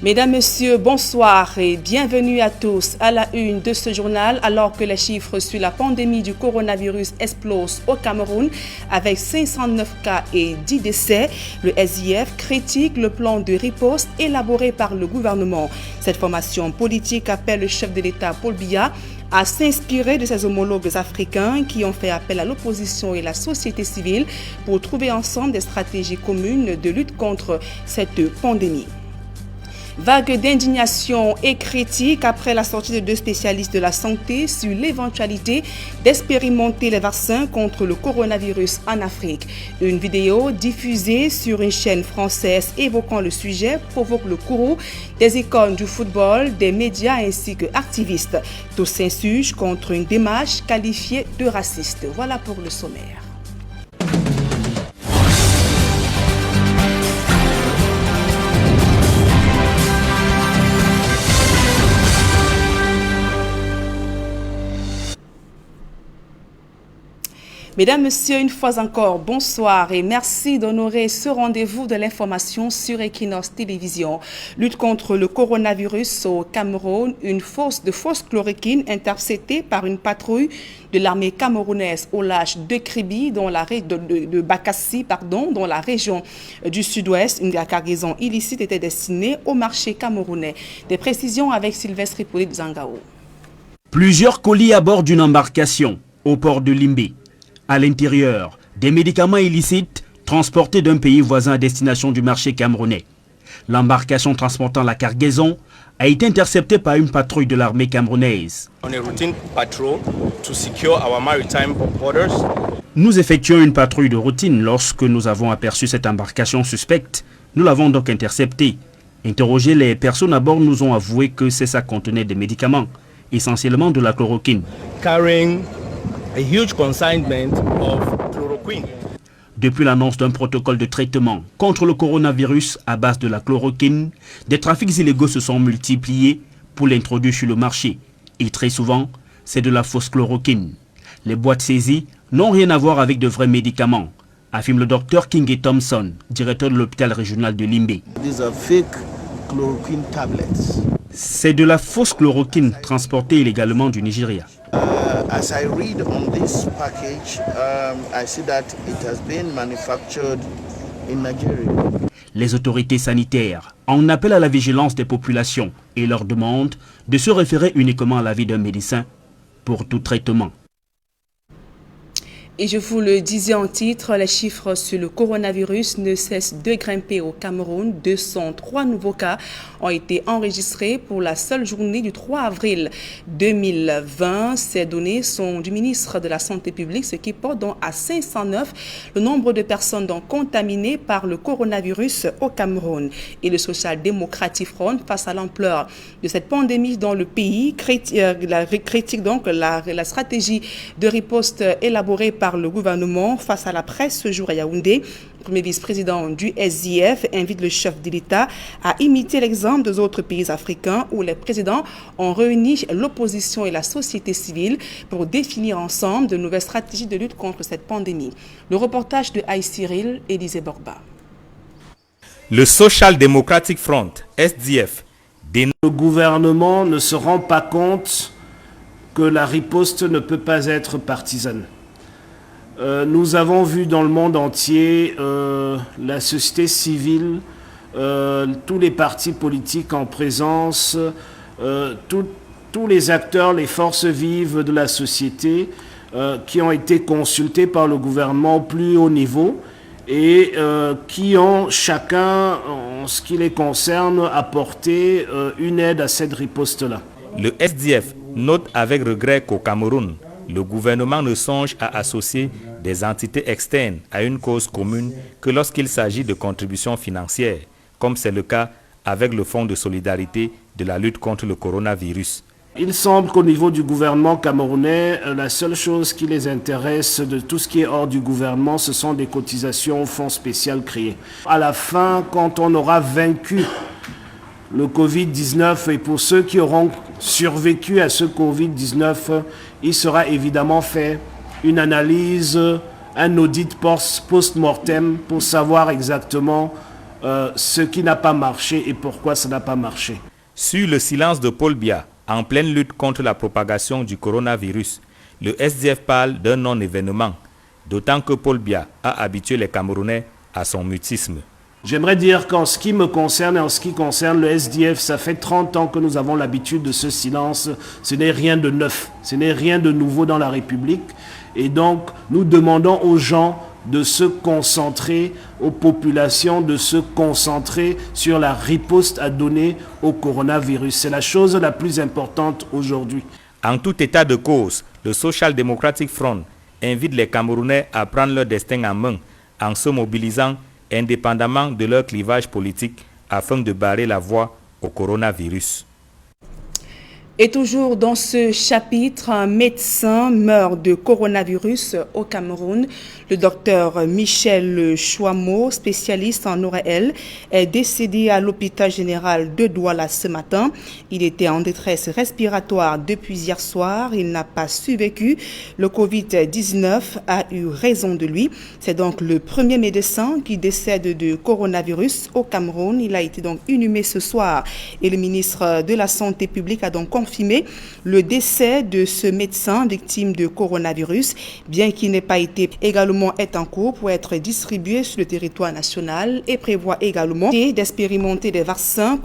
Mesdames, Messieurs, bonsoir et bienvenue à tous à la une de ce journal. Alors que les chiffres sur la pandémie du coronavirus explosent au Cameroun avec 509 cas et 10 décès, le SIF critique le plan de riposte élaboré par le gouvernement. Cette formation politique appelle le chef de l'État Paul Biya à s'inspirer de ses homologues africains qui ont fait appel à l'opposition et la société civile pour trouver ensemble des stratégies communes de lutte contre cette pandémie. Vague d'indignation et critique après la sortie de deux spécialistes de la santé sur l'éventualité d'expérimenter les vaccins contre le coronavirus en Afrique. Une vidéo diffusée sur une chaîne française évoquant le sujet provoque le courroux des icônes du football, des médias ainsi que activistes. Tous s'insurgent contre une démarche qualifiée de raciste. Voilà pour le sommaire. Mesdames, Messieurs, une fois encore, bonsoir et merci d'honorer ce rendez-vous de l'information sur Equinox Télévision. Lutte contre le coronavirus au Cameroun, une fausse chloroquine interceptée par une patrouille de l'armée camerounaise au large de Kribi, de Bakassi, dans la région du sud-ouest. Une cargaison illicite était destinée au marché camerounais. Des précisions avec Sylvestre Hippolyte Zangao. Plusieurs colis à bord d'une embarcation au port de Limbé. À l'intérieur, des médicaments illicites transportés d'un pays voisin à destination du marché camerounais. L'embarcation transportant la cargaison a été interceptée par une patrouille de l'armée camerounaise. Nous effectuons une patrouille de routine lorsque nous avons aperçu cette embarcation suspecte. Nous l'avons donc interceptée. Interrogés, les personnes à bord nous ont avoué que ça contenait des médicaments, essentiellement de la chloroquine. A huge consignment of chloroquine. Depuis l'annonce d'un protocole de traitement contre le coronavirus à base de la chloroquine, des trafics illégaux se sont multipliés pour l'introduire sur le marché. Et très souvent, c'est de la fausse chloroquine. Les boîtes saisies n'ont rien à voir avec de vrais médicaments, affirme le docteur King Thompson, directeur de l'hôpital régional de Limbé. These are fake chloroquine tablets. C'est de la fausse chloroquine transportée illégalement du Nigeria. As I read on this package, I see that it has been manufactured in Nigeria. Les autorités sanitaires en appellent à la vigilance des populations et leur demandent de se référer uniquement à l'avis d'un médecin pour tout traitement. Et je vous le disais en titre, les chiffres sur le coronavirus ne cessent de grimper au Cameroun. 203 nouveaux cas ont été enregistrés pour la seule journée du 3 avril 2020. Ces données sont du ministre de la Santé publique, ce qui porte donc à 509 le nombre de personnes donc contaminées par le coronavirus au Cameroun. Et le Social Democratic Front, face à l'ampleur de cette pandémie dans le pays, critique donc la stratégie de riposte élaborée par le gouvernement face à la presse ce jour à Yaoundé. Le premier vice-président du SIF invite le chef de l'État à imiter l'exemple des autres pays africains où les présidents ont réuni l'opposition et la société civile pour définir ensemble de nouvelles stratégies de lutte contre cette pandémie. Le reportage de Aïe Cyril et Élisée Borba. Le Social Democratic Front, SDF, le gouvernement ne se rend pas compte que la riposte ne peut pas être partisane. Nous avons vu dans le monde entier la société civile, tous les partis politiques en présence, tous les acteurs, les forces vives de la société qui ont été consultés par le gouvernement au plus haut niveau et qui ont chacun, en ce qui les concerne, apporté une aide à cette riposte-là. Le SDF note avec regret qu'au Cameroun, le gouvernement ne songe à associer des entités externes à une cause commune que lorsqu'il s'agit de contributions financières, comme c'est le cas avec le Fonds de solidarité de la lutte contre le coronavirus. Il semble qu'au niveau du gouvernement camerounais, la seule chose qui les intéresse de tout ce qui est hors du gouvernement, ce sont des cotisations au fonds spécial créé. À la fin, quand on aura vaincu le Covid-19 et pour ceux qui auront survécu à ce Covid-19, il sera évidemment fait une analyse, un audit post-mortem pour savoir exactement ce qui n'a pas marché et pourquoi ça n'a pas marché. Sur le silence de Paul Biya, en pleine lutte contre la propagation du coronavirus, le SDF parle d'un non-événement, d'autant que Paul Biya a habitué les Camerounais à son mutisme. J'aimerais dire qu'en ce qui me concerne et en ce qui concerne le SDF, ça fait 30 ans que nous avons l'habitude de ce silence. Ce n'est rien de neuf, ce n'est rien de nouveau dans la République. Et donc, nous demandons aux gens de se concentrer, aux populations de se concentrer sur la riposte à donner au coronavirus. C'est la chose la plus importante aujourd'hui. En tout état de cause, le Social Democratic Front invite les Camerounais à prendre leur destin en main en se mobilisant indépendamment de leur clivage politique afin de barrer la voie au coronavirus. Et toujours dans ce chapitre, un médecin meurt de coronavirus au Cameroun. Le docteur Michel Chouamo, spécialiste en ORL, est décédé à l'hôpital général de Douala ce matin. Il était en détresse respiratoire depuis hier soir. Il n'a pas survécu. Le Covid-19 a eu raison de lui. C'est donc le premier médecin qui décède de coronavirus au Cameroun. Il a été donc inhumé ce soir. Et le ministre de la Santé publique a donc confirmé le décès de ce médecin victime de coronavirus, bien qu'il n'ait pas été également est en cours pour être distribué sur le territoire national et prévoit également d'expérimenter des vaccins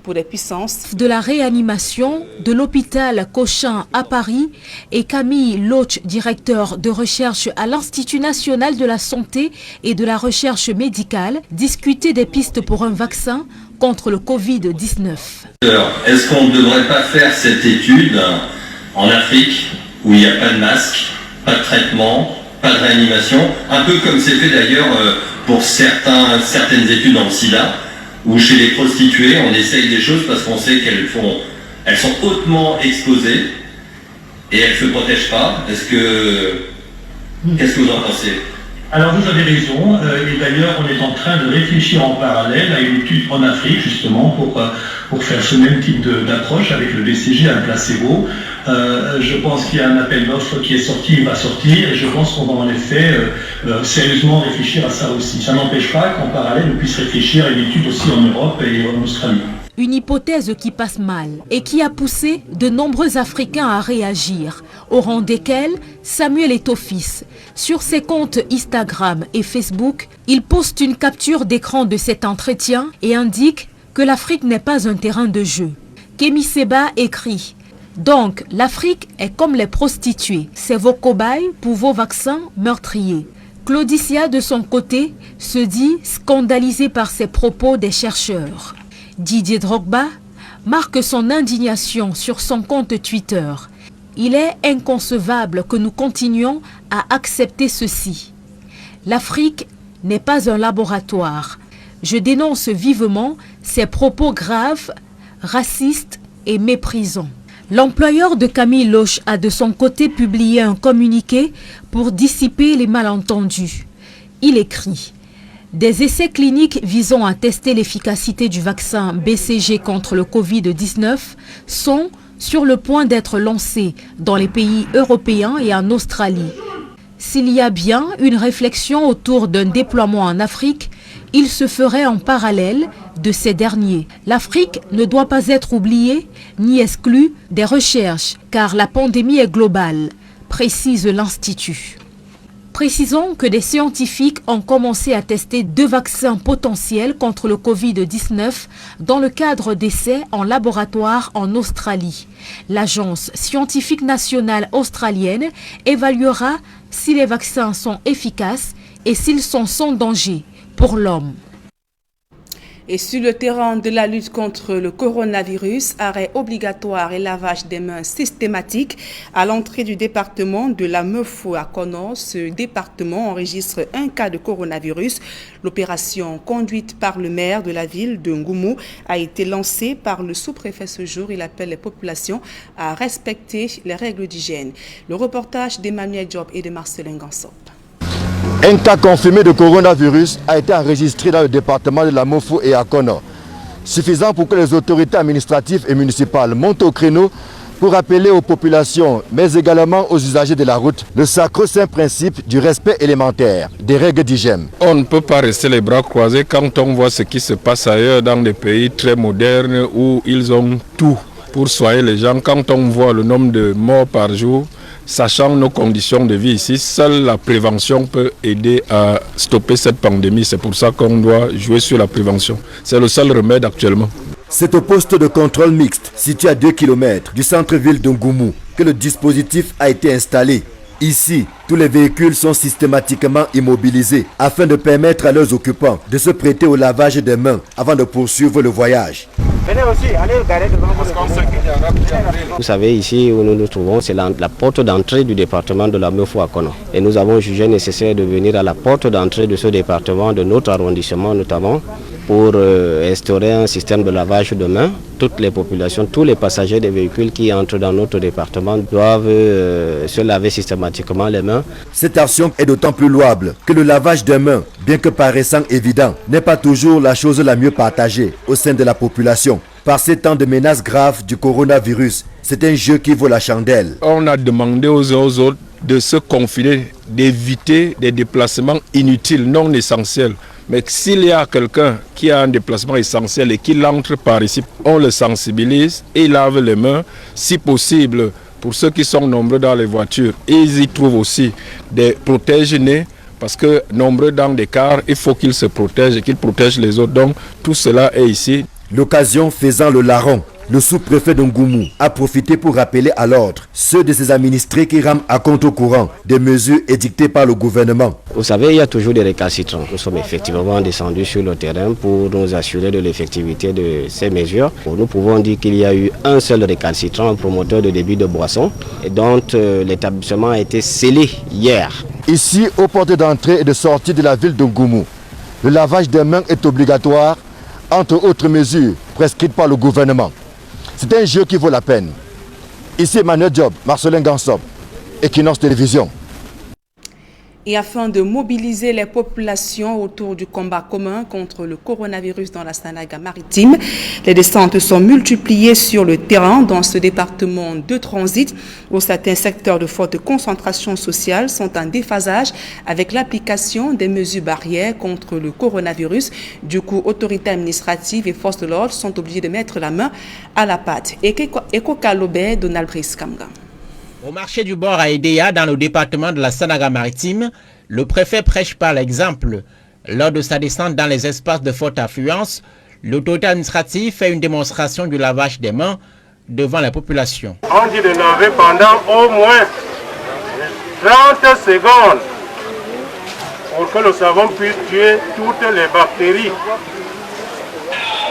pour des puissances. De la réanimation de l'hôpital Cochin à Paris et Camille Loach, directeur de recherche à l'Institut national de la santé et de la recherche médicale, discuter des pistes pour un vaccin contre le Covid-19. Est-ce qu'on ne devrait pas faire cette étude en Afrique où il n'y a pas de masque, pas de traitement, pas de réanimation, un peu comme c'est fait d'ailleurs pour certaines études dans le sida, où chez les prostituées on essaye des choses parce qu'on sait qu'elles sont hautement exposées et elles ne se protègent pas. Qu'est-ce que vous en pensez ? Alors vous avez raison, et d'ailleurs on est en train de réfléchir en parallèle à une étude en Afrique justement pour faire ce même type d'approche avec le BCG à un placebo. Je pense qu'il y a un appel d'offres qui est sorti, il va sortir, et je pense qu'on va en effet sérieusement réfléchir à ça aussi. Ça n'empêche pas qu'en parallèle on puisse réfléchir à une étude aussi en Europe et en Australie. Une hypothèse qui passe mal et qui a poussé de nombreux Africains à réagir, au rang desquels Samuel Eto'o-Fils. Sur ses comptes Instagram et Facebook, il poste une capture d'écran de cet entretien et indique que l'Afrique n'est pas un terrain de jeu. Kémy Seba écrit « Donc, l'Afrique est comme les prostituées, c'est vos cobayes pour vos vaccins meurtriers ». Claudicia, de son côté, se dit scandalisée par ces propos des chercheurs. Didier Drogba marque son indignation sur son compte Twitter. Il est inconcevable que nous continuions à accepter ceci. L'Afrique n'est pas un laboratoire. Je dénonce vivement ces propos graves, racistes et méprisants. L'employeur de Camille Loach a de son côté publié un communiqué pour dissiper les malentendus. Il écrit: des essais cliniques visant à tester l'efficacité du vaccin BCG contre le Covid-19 sont sur le point d'être lancés dans les pays européens et en Australie. S'il y a bien une réflexion autour d'un déploiement en Afrique, il se ferait en parallèle de ces derniers. L'Afrique ne doit pas être oubliée ni exclue des recherches, car la pandémie est globale, précise l'Institut. Précisons que des scientifiques ont commencé à tester 2 vaccins potentiels contre le Covid-19 dans le cadre d'essais en laboratoire en Australie. L'Agence scientifique nationale australienne évaluera si les vaccins sont efficaces et s'ils sont sans danger pour l'homme. Et sur le terrain de la lutte contre le coronavirus, arrêt obligatoire et lavage des mains systématique à l'entrée du département de la Meufou à Kono. Ce département enregistre un cas de coronavirus. L'opération conduite par le maire de la ville de Ngoumou a été lancée par le sous-préfet ce jour. Il appelle les populations à respecter les règles d'hygiène. Le reportage d'Emmanuel Diop et de Marcelin Gansop. Un cas confirmé de coronavirus a été enregistré dans le département de la Mofo et à Kono. Suffisant pour que les autorités administratives et municipales montent au créneau pour rappeler aux populations, mais également aux usagers de la route, le sacro-saint principe du respect élémentaire des règles d'hygiène. On ne peut pas rester les bras croisés quand on voit ce qui se passe ailleurs dans des pays très modernes où ils ont tout pour soigner les gens. Quand on voit le nombre de morts par jour, sachant nos conditions de vie ici, seule la prévention peut aider à stopper cette pandémie. C'est pour ça qu'on doit jouer sur la prévention. C'est le seul remède actuellement. C'est au poste de contrôle mixte, situé à 2 km du centre-ville de Ngoumou, que le dispositif a été installé. Ici, tous les véhicules sont systématiquement immobilisés afin de permettre à leurs occupants de se prêter au lavage des mains avant de poursuivre le voyage. Venez aussi, allez regarder devant vous. Vous savez, ici où nous nous trouvons, c'est la porte d'entrée du département de la Meufou-Akono. Et nous avons jugé nécessaire de venir à la porte d'entrée de ce département, de notre arrondissement notamment, pour instaurer un système de lavage de mains. Toutes les populations, tous les passagers des véhicules qui entrent dans notre département doivent se laver systématiquement les mains. Cette action est d'autant plus louable que le lavage des mains, bien que paraissant évident, n'est pas toujours la chose la mieux partagée au sein de la population. Par ces temps de menaces graves du coronavirus, c'est un jeu qui vaut la chandelle. On a demandé aux autres de se confiner, d'éviter des déplacements inutiles, non essentiels. Mais s'il y a quelqu'un qui a un déplacement essentiel et qui entre par ici, on le sensibilise et il lave les mains. Si possible, pour ceux qui sont nombreux dans les voitures, ils y trouvent aussi des protège-nez parce que nombreux dans des cars, il faut qu'ils se protègent et qu'ils protègent les autres. Donc tout cela est ici. L'occasion faisant le larron, le sous-préfet de Ngoumou a profité pour rappeler à l'ordre ceux de ses administrés qui rament à contre-courant des mesures édictées par le gouvernement. Vous savez, il y a toujours des récalcitrants. Nous sommes effectivement descendus sur le terrain pour nous assurer de l'effectivité de ces mesures. Nous pouvons dire qu'il y a eu un seul récalcitrant, un promoteur de débit de boissons, et dont l'établissement a été scellé hier. Ici, aux portes d'entrée et de sortie de la ville de Ngoumou, le lavage des mains est obligatoire, entre autres mesures prescrites par le gouvernement. C'est un jeu qui vaut la peine. Ici Emmanuel Diop, Marcelin Gansop, Equinox Télévision. Et afin de mobiliser les populations autour du combat commun contre le coronavirus dans la Sanaga maritime, les descentes sont multipliées sur le terrain dans ce département de transit où certains secteurs de forte concentration sociale sont en déphasage avec l'application des mesures barrières contre le coronavirus. Du coup, autorités administratives et forces de l'ordre sont obligées de mettre la main à la pâte. Eko Kalobé, Donald Brice Kamga. Au marché du bord à Edea, dans le département de la Sanaga-Maritime, le préfet prêche par l'exemple. Lors de sa descente dans les espaces de forte affluence, l'autorité administrative fait une démonstration du lavage des mains devant la population. On dit de laver pendant au moins 30 secondes pour que le savon puisse tuer toutes les bactéries.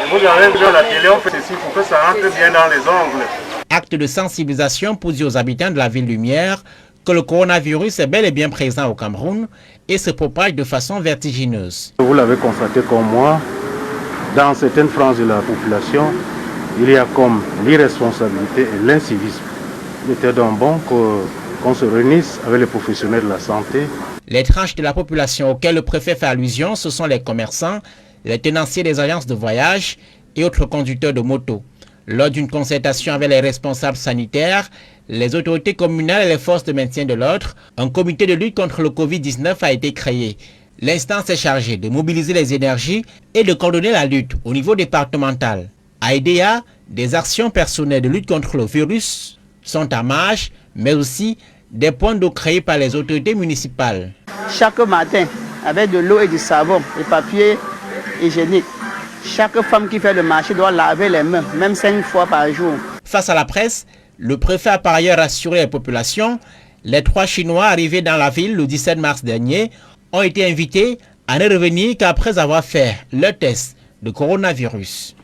Et vous avez vu à la télé, on fait ceci pour que ça rentre bien dans les ongles. Acte de sensibilisation pour dire aux habitants de la ville Lumière que le coronavirus est bel et bien présent au Cameroun et se propage de façon vertigineuse. Vous l'avez constaté comme moi, dans certaines franges de la population, il y a comme l'irresponsabilité et l'incivisme. Il était donc bon qu'on se réunisse avec les professionnels de la santé. Les tranches de la population auxquelles le préfet fait allusion, ce sont les commerçants, les tenanciers des agences de voyage et autres conducteurs de moto. Lors d'une concertation avec les responsables sanitaires, les autorités communales et les forces de maintien de l'ordre, un comité de lutte contre le Covid-19 a été créé. L'instance est chargée de mobiliser les énergies et de coordonner la lutte au niveau départemental. À Edea, des actions personnelles de lutte contre le virus sont en marche, mais aussi des points d'eau créés par les autorités municipales. Chaque matin, avec de l'eau et du savon et papier hygiénique, chaque femme qui fait le marché doit laver les mains, même 5 fois par jour. Face à la presse, le préfet a par ailleurs rassuré les populations. Les 3 Chinois arrivés dans la ville le 17 mars dernier ont été invités à ne revenir qu'après avoir fait leur test de coronavirus.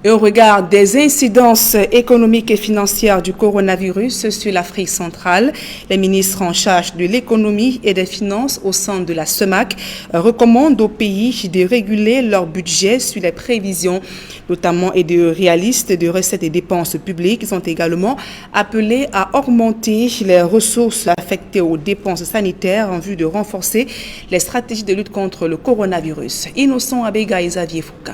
Et au regard des incidences économiques et financières du coronavirus sur l'Afrique centrale, les ministres en charge de l'économie et des finances au sein de la CEMAC recommandent aux pays de réguler leur budget sur les prévisions, notamment et de réalistes de recettes et dépenses publiques. Ils ont également appelé à augmenter les ressources affectées aux dépenses sanitaires en vue de renforcer les stratégies de lutte contre le coronavirus. Innocent Abega et Xavier Foucault.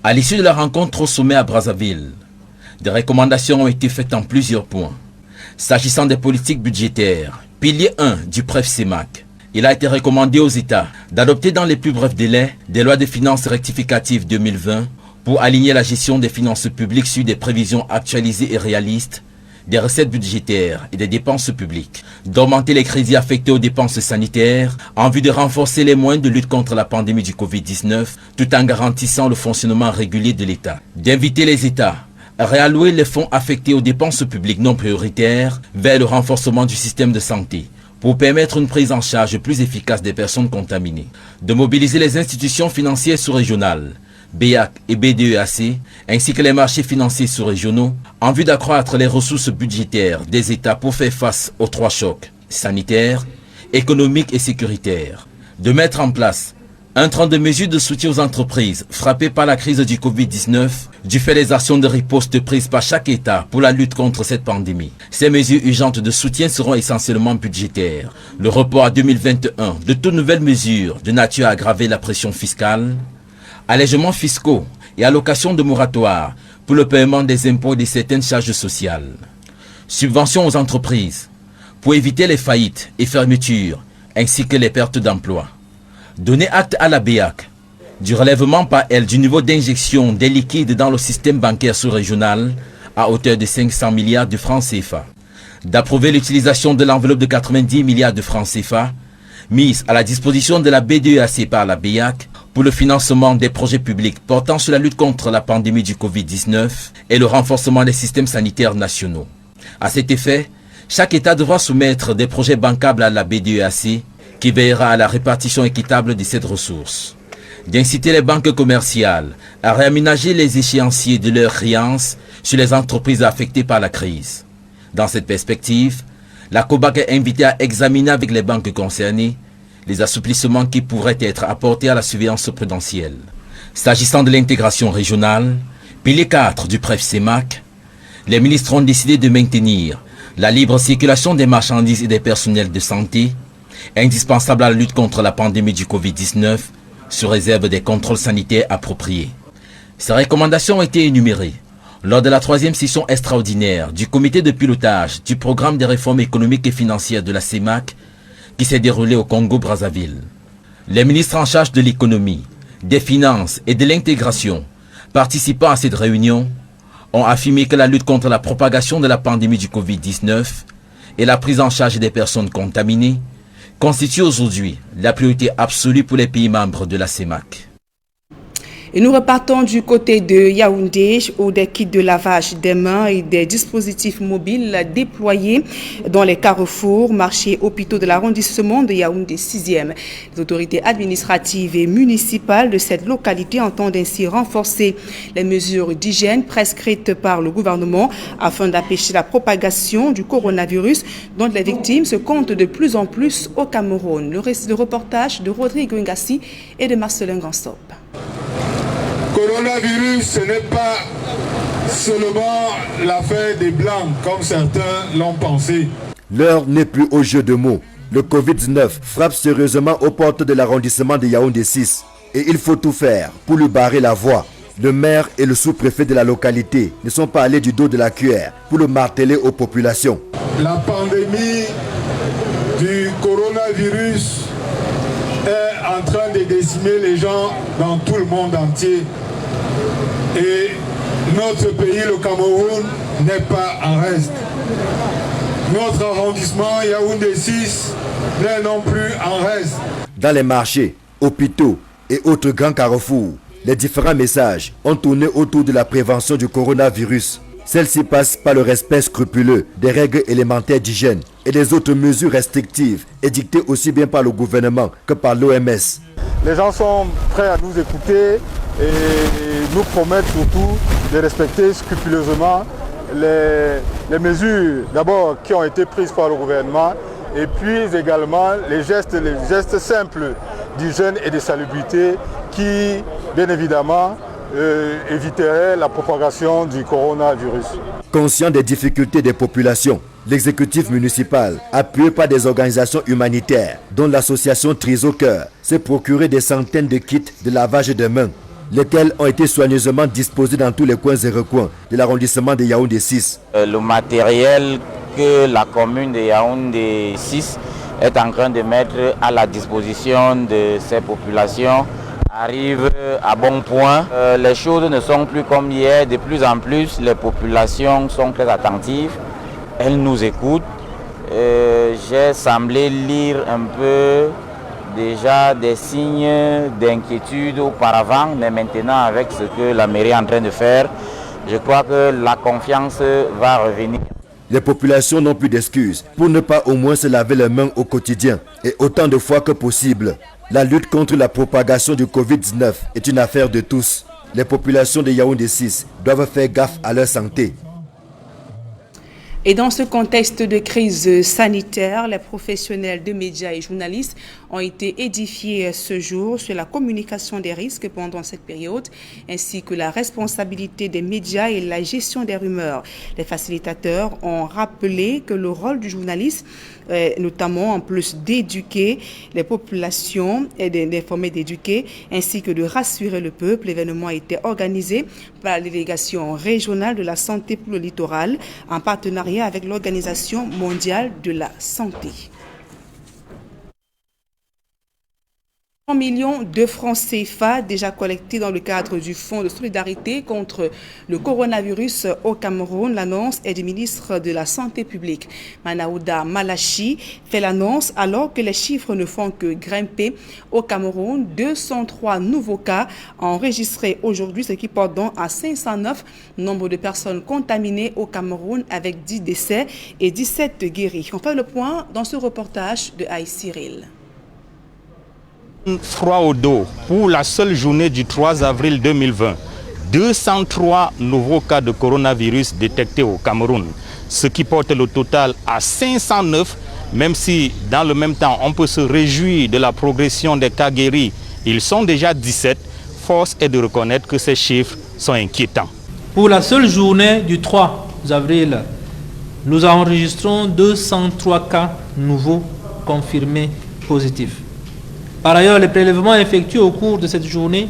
À l'issue de la rencontre au sommet à Brazzaville, Des recommandations ont été faites en plusieurs points. S'agissant des politiques budgétaires, pilier 1 du PREF-CEMAC, il a été recommandé aux États d'adopter dans les plus brefs délais des lois de finances rectificatives 2020 pour aligner la gestion des finances publiques sur des prévisions actualisées et réalistes, des recettes budgétaires et des dépenses publiques, d'augmenter les crédits affectés aux dépenses sanitaires en vue de renforcer les moyens de lutte contre la pandémie du Covid-19 tout en garantissant le fonctionnement régulier de l'État, d'inviter les États à réallouer les fonds affectés aux dépenses publiques non prioritaires vers le renforcement du système de santé pour permettre une prise en charge plus efficace des personnes contaminées, de mobiliser les institutions financières sous-régionales, BEAC et BDEAC, ainsi que les marchés financiers sous-régionaux, en vue d'accroître les ressources budgétaires des États pour faire face aux 3 chocs, sanitaires, économiques et sécuritaires, de mettre en place un train de mesures de soutien aux entreprises frappées par la crise du Covid-19 du fait des actions de riposte prises par chaque État pour la lutte contre cette pandémie. Ces mesures urgentes de soutien seront essentiellement budgétaires. Le report à 2021 de toutes nouvelles mesures de nature à aggraver la pression fiscale, allègements fiscaux et allocations de moratoire pour le paiement des impôts et de certaines charges sociales, subventions aux entreprises pour éviter les faillites et fermetures ainsi que les pertes d'emploi. Donner acte à la BEAC du relèvement par elle du niveau d'injection des liquides dans le système bancaire sous-régional à hauteur de 500 milliards de francs CFA. D'approuver l'utilisation de l'enveloppe de 90 milliards de francs CFA mise à la disposition de la BDEAC par la BEAC pour le financement des projets publics portant sur la lutte contre la pandémie du Covid-19 et le renforcement des systèmes sanitaires nationaux. À cet effet, chaque État devra soumettre des projets bancables à la BDEAC qui veillera à la répartition équitable de cette ressource. D'inciter les banques commerciales à réaménager les échéanciers de leurs créances sur les entreprises affectées par la crise. Dans cette perspective, la COBAC est invitée à examiner avec les banques concernées les assouplissements qui pourraient être apportés à la surveillance prudentielle. S'agissant de l'intégration régionale, pilier 4 du PREF-CEMAC, les ministres ont décidé de maintenir la libre circulation des marchandises et des personnels de santé, indispensable à la lutte contre la pandémie du Covid-19, sous réserve des contrôles sanitaires appropriés. Ces recommandations ont été énumérées lors de la 3e session extraordinaire du comité de pilotage du programme des réformes économiques et financières de la CEMAC qui s'est déroulé au Congo-Brazzaville. Les ministres en charge de l'économie, des finances et de l'intégration participant à cette réunion ont affirmé que la lutte contre la propagation de la pandémie du Covid-19 et la prise en charge des personnes contaminées constitue aujourd'hui la priorité absolue pour les pays membres de la CEMAC. Et nous repartons du côté de Yaoundé où des kits de lavage des mains et des dispositifs mobiles déployés dans les carrefours, marchés, hôpitaux de l'arrondissement de Yaoundé 6e. Les autorités administratives et municipales de cette localité entendent ainsi renforcer les mesures d'hygiène prescrites par le gouvernement afin d'empêcher la propagation du coronavirus dont les victimes se comptent de plus en plus au Cameroun. Le reportage de Rodrigue Ngassi et de Marcelin Gansop. Coronavirus, ce n'est pas seulement l'affaire des Blancs, comme certains l'ont pensé. L'heure n'est plus au jeu de mots. Le Covid-19 frappe sérieusement aux portes de l'arrondissement de Yaoundé 6. Et il faut tout faire pour lui barrer la voie. Le maire et le sous-préfet de la localité ne sont pas allés du dos de la cuillère pour le marteler aux populations. La pandémie du coronavirus est en train de décimer les gens dans tout le monde entier. Et notre pays, le Cameroun, n'est pas en reste. Notre arrondissement Yaoundé 6 n'est non plus en reste. Dans les marchés, hôpitaux et autres grands carrefours, les différents messages ont tourné autour de la prévention du coronavirus. Celle-ci passe par le respect scrupuleux des règles élémentaires d'hygiène et des autres mesures restrictives édictées aussi bien par le gouvernement que par l'OMS. Les gens sont prêts à nous écouter et nous promettent surtout de respecter scrupuleusement les mesures d'abord qui ont été prises par le gouvernement et puis également les gestes simples d'hygiène et de salubrité qui, bien évidemment, éviterait la propagation du coronavirus. Conscient des difficultés des populations, l'exécutif municipal, appuyé par des organisations humanitaires, dont l'association Triso Cœur, s'est procuré des centaines de kits de lavage de mains. lesquels ont été soigneusement disposés dans tous les coins et recoins de l'arrondissement de Yaoundé 6. Le matériel que la commune de Yaoundé 6 est en train de mettre à la disposition de ces populations arrive à bon point. Les choses ne sont plus comme hier. De plus en plus, les populations sont très attentives. Elles nous écoutent. J'ai semblé lire un peu déjà des signes d'inquiétude auparavant, mais maintenant avec ce que la mairie est en train de faire, je crois que la confiance va revenir. Les populations n'ont plus d'excuses pour ne pas au moins se laver les mains au quotidien et autant de fois que possible. La lutte contre la propagation du Covid-19 est une affaire de tous. Les populations de Yaoundé 6 doivent faire gaffe à leur santé. Et dans ce contexte de crise sanitaire, les professionnels de médias et journalistes ont été édifiés ce jour sur la communication des risques pendant cette période, ainsi que la responsabilité des médias et la gestion des rumeurs. Les facilitateurs ont rappelé que le rôle du journaliste, notamment en plus d'éduquer les populations et d'informer, d'éduquer, ainsi que de rassurer le peuple. L'événement a été organisé par la délégation régionale de la santé pour le littoral en partenariat avec l'Organisation mondiale de la santé. 100 millions de francs CFA déjà collectés dans le cadre du Fonds de solidarité contre le coronavirus au Cameroun. L'annonce est du ministre de la Santé publique. Manaouda Malachi fait l'annonce alors que les chiffres ne font que grimper au Cameroun. 203 nouveaux cas enregistrés aujourd'hui, ce qui porte donc à 509 nombre de personnes contaminées au Cameroun avec 10 décès et 17 guéris. On fait le point dans ce reportage de Aïe Cyril. Froid au dos pour la seule journée du 3 avril 2020. 203 nouveaux cas de coronavirus détectés au Cameroun, ce qui porte le total à 509, même si dans le même temps on peut se réjouir de la progression des cas guéris. Ils sont déjà 17. Force est de reconnaître que ces chiffres sont inquiétants. Pour la seule journée du 3 avril, nous enregistrons 203 cas nouveaux confirmés positifs. Par ailleurs, les prélèvements effectués au cours de cette journée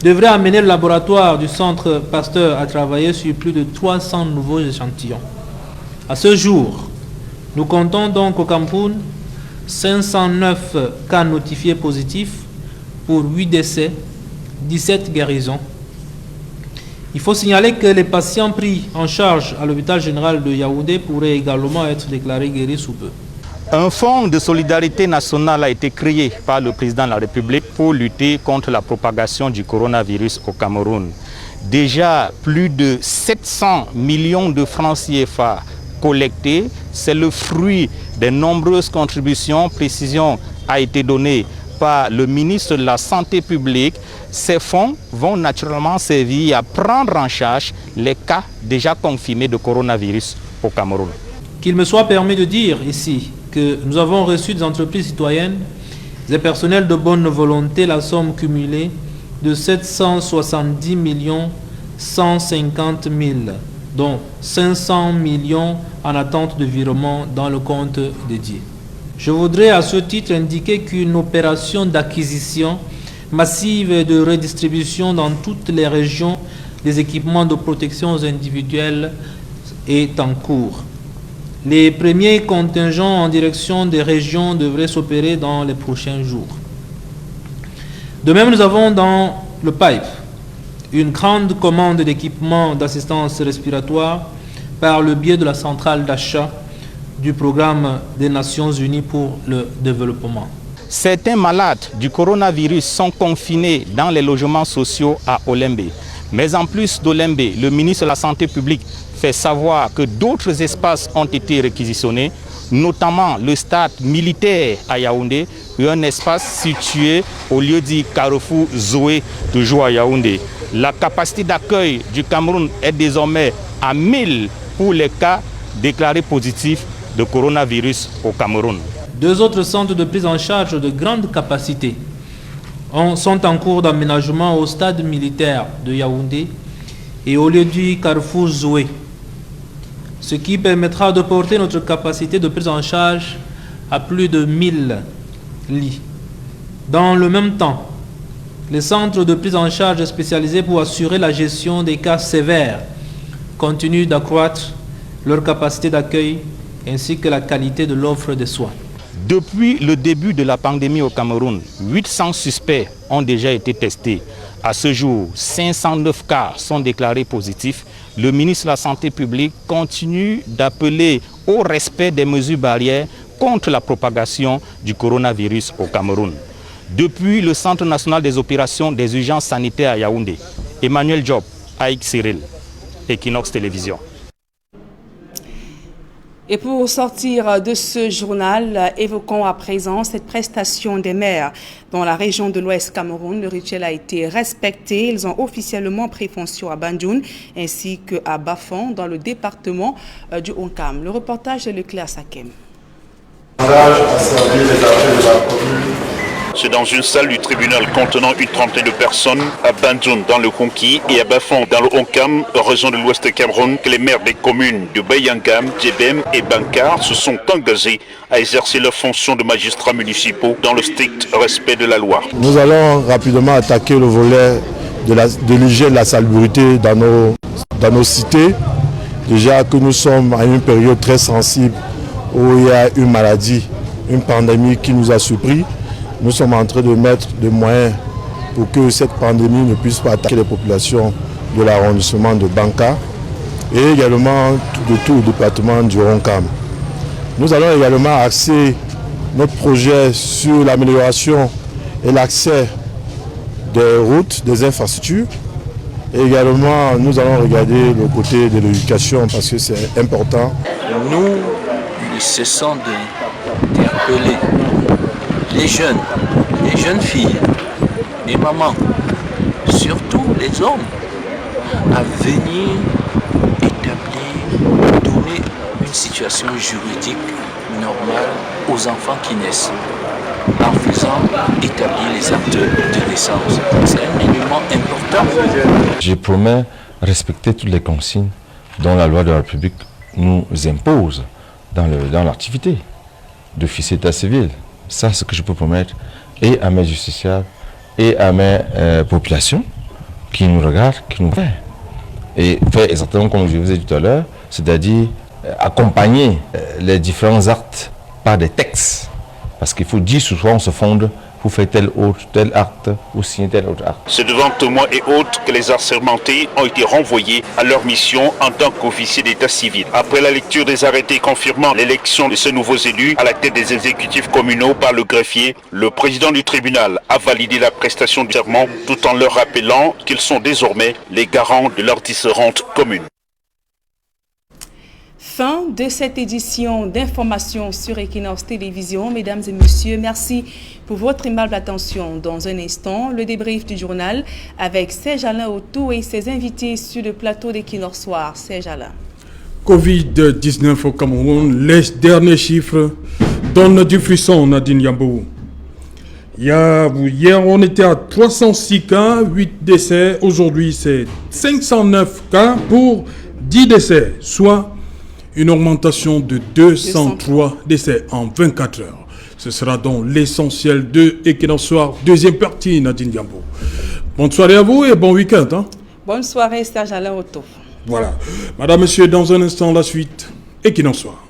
devraient amener le laboratoire du Centre Pasteur à travailler sur plus de 300 nouveaux échantillons. À ce jour, nous comptons donc au Cameroun 509 cas notifiés positifs pour 8 décès, 17 guérisons. Il faut signaler que les patients pris en charge à l'hôpital général de Yaoundé pourraient également être déclarés guéris sous peu. Un fonds de solidarité nationale a été créé par le président de la République pour lutter contre la propagation du coronavirus au Cameroun. Déjà plus de 700 millions de francs CFA collectés, c'est le fruit des nombreuses contributions. Précision a été donnée par le ministre de la Santé publique. Ces fonds vont naturellement servir à prendre en charge les cas déjà confirmés de coronavirus au Cameroun. Qu'il me soit permis de dire ici que nous avons reçu des entreprises citoyennes, des personnels de bonne volonté, la somme cumulée de 770 150 000, dont 500 millions en attente de virement dans le compte dédié. Je voudrais à ce titre indiquer qu'une opération d'acquisition massive et de redistribution dans toutes les régions des équipements de protection individuelle est en cours. Les premiers contingents en direction des régions devraient s'opérer dans les prochains jours. De même, nous avons dans le pipe une grande commande d'équipements d'assistance respiratoire par le biais de la centrale d'achat du programme des Nations Unies pour le développement. Certains malades du coronavirus sont confinés dans les logements sociaux à Olembe. Mais en plus d'Olembe, le ministre de la Santé publique fait savoir que d'autres espaces ont été réquisitionnés, notamment le stade militaire à Yaoundé et un espace situé au lieu dit Carrefour Zoé, toujours à Yaoundé. La capacité d'accueil du Cameroun est désormais à 1000 pour les cas déclarés positifs de coronavirus au Cameroun. 2 autres centres de prise en charge de grande capacité sont en cours d'aménagement au stade militaire de Yaoundé et au lieu du Carrefour Zoé, ce qui permettra de porter notre capacité de prise en charge à plus de 1000 lits. Dans le même temps, les centres de prise en charge spécialisés pour assurer la gestion des cas sévères continuent d'accroître leur capacité d'accueil ainsi que la qualité de l'offre de soins. Depuis le début de la pandémie au Cameroun, 800 suspects ont déjà été testés. À ce jour, 509 cas sont déclarés positifs. Le ministre de la Santé publique continue d'appeler au respect des mesures barrières contre la propagation du coronavirus au Cameroun. Depuis le Centre national des opérations des urgences sanitaires à Yaoundé, Emmanuel Diop, Aïk Cyril, Equinox Télévision. Et pour sortir de ce journal, évoquons à présent cette prestation des maires. Dans la région de l'Ouest Cameroun, le rituel a été respecté. Ils ont officiellement pris fonction à Banjoun ainsi qu'à Bafon dans le département du Onkam. Le reportage de Leclerc Sakem. C'est dans une salle du tribunal contenant une trentaine de personnes à Banjoun dans le Konki et à Bafon dans le Onkam, région de l'Ouest Cameroun, que les maires des communes de Bayangam, Djebem et Bankar se sont engagés à exercer leurs fonctions de magistrats municipaux dans le strict respect de la loi. Nous allons rapidement attaquer le volet de l'hygiène de la salubrité dans nos cités. Déjà que nous sommes à une période très sensible où il y a une maladie, une pandémie qui nous a surpris. Nous sommes en train de mettre des moyens pour que cette pandémie ne puisse pas attaquer les populations de l'arrondissement de Banka et également de tout le département du Ronkam. Nous allons également axer notre projet sur l'amélioration et l'accès des routes, des infrastructures. Et également, nous allons regarder le côté de l'éducation parce que c'est important. Nous ne cessons d'interpeller les jeunes filles, les mamans, surtout les hommes, à venir établir, donner une situation juridique normale aux enfants qui naissent, en faisant établir les actes de naissance. C'est un élément important. Je promets respecter toutes les consignes dont la loi de la République nous impose dans l'activité d'officier d'état civil. Ça, c'est ce que je peux promettre et à mes justiciables et à mes populations qui nous regardent, qui nous voient. Et faire exactement comme je vous ai dit tout à l'heure, c'est-à-dire accompagner les différents actes par des textes. Parce qu'il faut dire souvent on se fonde pour faire tel acte ou signer tel autre acte. C'est devant témoins et autres que les assermentés ont été renvoyés à leur mission en tant qu'officiers d'état civil. Après la lecture des arrêtés confirmant l'élection de ces nouveaux élus à la tête des exécutifs communaux par le greffier, le président du tribunal a validé la prestation du serment tout en leur rappelant qu'ils sont désormais les garants de leurs différentes communes. Fin de cette édition d'information sur Equinox Télévision. Mesdames et messieurs, merci pour votre aimable attention. Dans un instant, le débrief du journal avec Serge Alain Autou et ses invités sur le plateau d'Equinox Soir. Serge Alain. Covid-19 au Cameroun, les derniers chiffres donnent du frisson, Nadine Yambou. Hier, on était à 306 cas, 8 décès. Aujourd'hui, c'est 509 cas pour 10 décès, soit une augmentation de 203 décès en 24 heures. Ce sera donc l'essentiel de Equinox Soir, deuxième partie, Nadine Yambou. Bonne soirée à vous et bon week-end. Bonne soirée, Serge Alain Autou. Voilà. Madame, Monsieur, dans un instant, la suite, Equinox Soir.